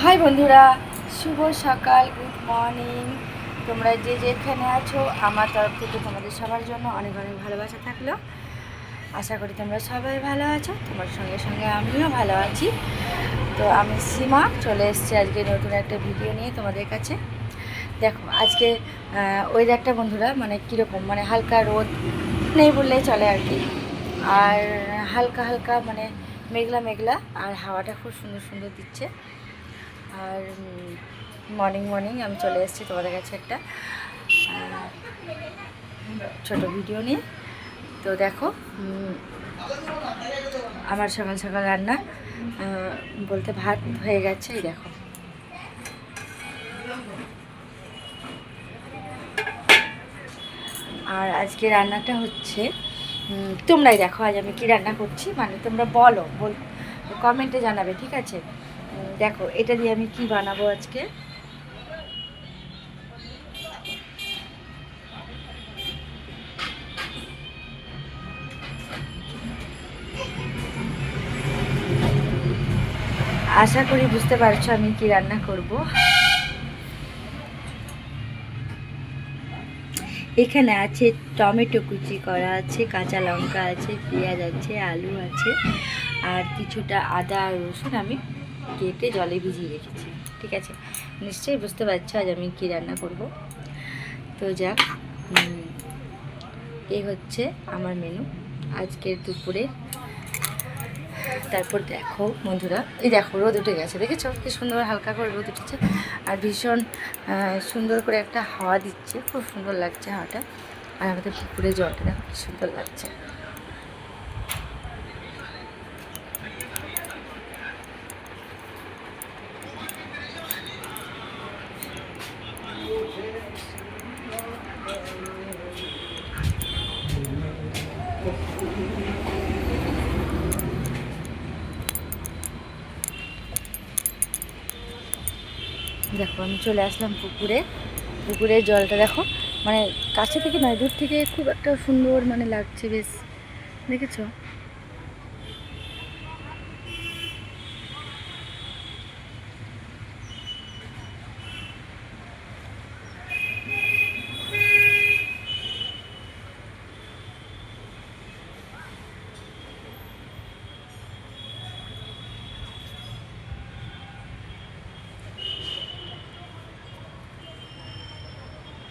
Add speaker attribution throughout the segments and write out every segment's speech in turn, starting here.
Speaker 1: High বন্ধুরা, শুভ সকাল, good morning. তোমরা যে যেখানে আছো, আমার তরফ থেকে তোমাদের সবার জন্য অনেক অনেক ভালোবাসা থাকলো। আশা করি তোমরা সবাই ভালো আছো, তোমার সঙ্গে সঙ্গে আমিও ভালো আছি। তো আমি সীমা চলে এসেছি আজকে নতুন একটা ভিডিও নিয়ে তোমাদের কাছে। দেখো আজকে ওয়েদারটা বন্ধুরা মানে কীরকম, মানে হালকা রোদ নেই বললেই চলে আর কি, আর হালকা হালকা মানে মেঘলা মেঘলা, আর হাওয়াটা খুব সুন্দর সুন্দর দিচ্ছে। আর মর্নিং মর্নিং আমি চলে এসেছি তোমাদের কাছে একটা ছোট ভিডিও নিয়ে। তো দেখো আমার সকাল সকাল রান্না বলতে ভাত হয়ে গেছে, এই দেখো। আর আজকে রান্নাটা হচ্ছে, তোমরাই দেখো আজ আমি কি রান্না করছি, মানে তোমরা বলো কমেন্টে জানাবে, ঠিক আছে? দেখো এটা দিয়ে আমি কি বানাবো আজকে। আশা করি বুঝতে পারছো আমি কি রান্না করব। এখানে আছে টমেটো কুচি করা আছে, কাঁচা লঙ্কা আছে, পেঁয়াজ আছে, আলু আছে, আর কিছুটা আদা আর রসুন আমি কেটে জলে ভিজিয়ে রেখেছি, ঠিক আছে? নিশ্চয়ই বুঝতে পারছো আজ আমি কি রান্না করব। তো যাক, এই হচ্ছে আমার মেনু আজকের দুপুরে। তারপর দেখো বন্ধুরা, এই দেখো রোদ উঠে গেছে, দেখেছো কি সুন্দর হালকা করে রোদ উঠেছে, আর ভীষণ সুন্দর করে একটা হাওয়া দিচ্ছে, খুব সুন্দর লাগছে হাওয়াটা। আর আমাদের পুকুরে জলটা দেখো কি সুন্দর লাগছে। দেখো আমি চলে আসলাম পুকুরে, পুকুরের জলটা দেখো মানে কাছে থেকে নয়, দূর থেকে খুব একটা সুন্দর মানে লাগছে বেশ, দেখেছো?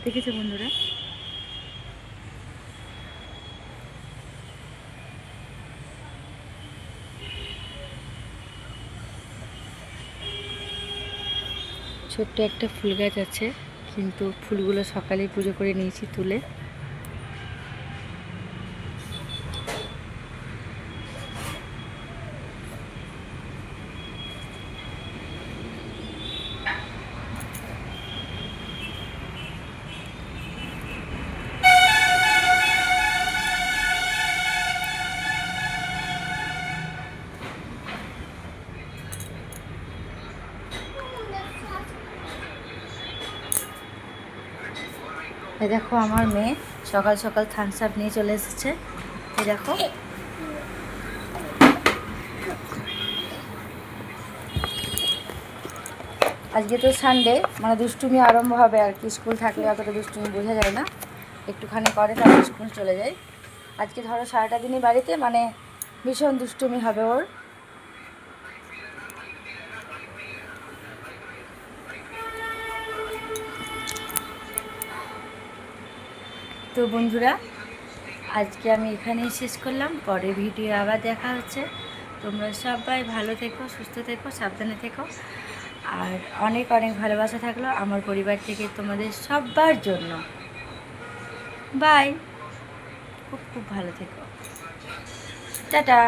Speaker 1: দেখেছো বন্ধুরা? ছোট্ট একটা ফুল গাছ আছে, কিন্তু ফুলগুলো সকালেই পুজো করে নিয়েছি তুলে। এই দেখো আমার মেয়ে সকাল সকাল থামস আপ নিয়ে চলে এসেছে, এই দেখো। আজকে তো সানডে, মানে দুষ্টুমি আরম্ভ হবে আর কি। স্কুল থাকলে অতটা দুষ্টুমি বোঝা যায় না, একটুখানি করে তারপর স্কুল চলে যায়। আজকে ধরো সারাটা দিনই বাড়িতে, মানে ভীষণ দুষ্টুমি হবে ওর। তো বন্ধুরা, আজকে আমি এখানেই শেষ করলাম, পরে ভিডিও আবার দেখা হচ্ছে। তোমরা সবাই ভালো থেকো, সুস্থ থেকো, সাবধানে থেকো, আর অনেক অনেক ভালোবাসা থাকলো আমার পরিবার থেকে তোমাদের সবার জন্য। বাই, খুব খুব ভালো থেকো, টাটা।